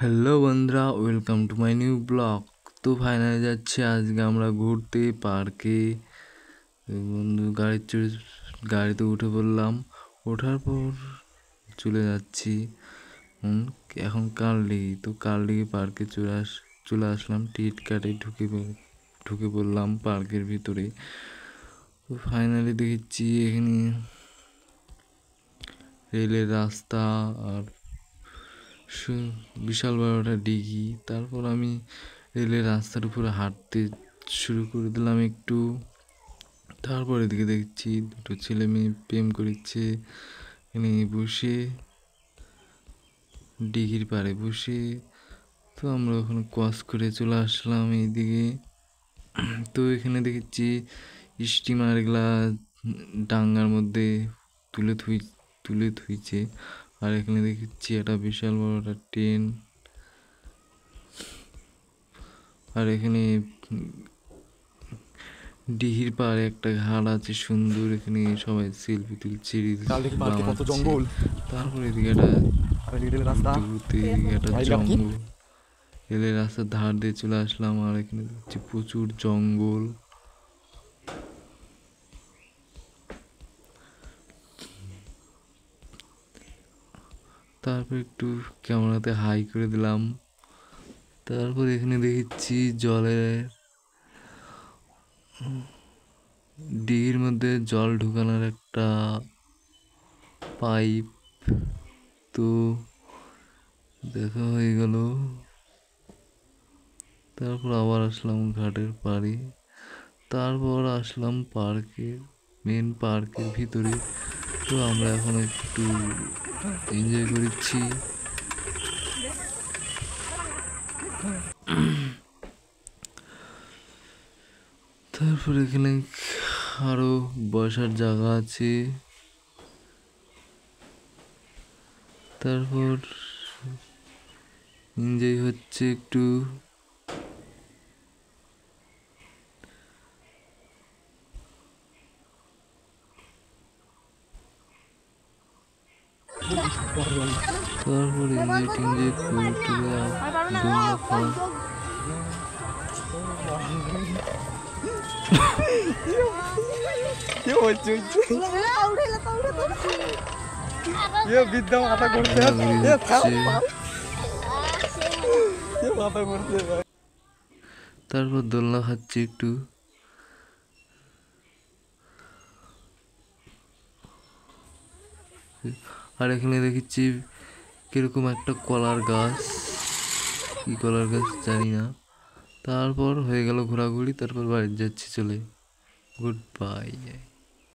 Hello বন্ধুরা, welcome to my new blog. তো finally যাচ্ছি আজকে আমরা ঘুরতে পার্কে। বন্ধু গাড়িতে উঠে পড়লাম। ওঠার পর চলে যাচ্ছি এখন কার্লি। তো কার্লি পার্কে চলে আসলাম। টিকিট কাটে ঢুকে পড়লাম পার্কের ভিতরে। তো ফাইনালি দেখেছি এখানে রেলের রাস্তা আর বিশাল বড় একটা ডিঘি। তারপর আমি রেলের রাস্তার উপরে হাঁটতে শুরু করে দিলাম একটু। তারপর এদিকে দেখছি দুটো ছেলে মেয়ে প্রেম করছে এখানে বসে, ডিঘির পাড়ে বসে। তো আমরা ওখানে ক্রস করে চলে আসলাম এইদিকে। তো এখানে দেখেছি স্টিমার এগুলা ডাঙ্গার মধ্যে তুলে থুইছে। আর এখানে দেখেছি একটা বিশাল বড় একটা ট্রেন। আর এখানে ডিহির পাড়ে একটা ঘাট আছে সুন্দর, এখানে সবাই সেলফি তুলছে, জঙ্গল। তারপরে এদিকে একটা জঙ্গল, রেলের রাস্তার ধার দিয়ে চলে আসলাম। আর এখানে দেখছি প্রচুর জঙ্গল। তারপর একটু ক্যামেরাতে হাই করে দিলাম। তারপর এখানে দেখেছি জলের ডিগির মধ্যে জল ঢুকানোর একটা পাইপ। তো দেখা হয়ে গেল। তারপর আবার আসলাম ঘাটের পাড়ে। তারপর আসলাম মেন পার্কের ভিতরে। তো আমরা এখন একটু এনজয় করছি। তারপর এখানে আরো বসার জায়গা আছে। তারপর এনজয় হচ্ছে একটু। তারপর এনজয় টেনজয় করে দোলনা খাওয়া। তারপর দোলনা খাচ্ছি একটু। আর এখানে দেখেছি কিরকম একটা কলার গাছ, কি কলার গাছ জানি না। তারপর হয়ে গেল ঘোরাঘুরি। তারপর বাড়ি যাচ্ছি চলে। Good bye.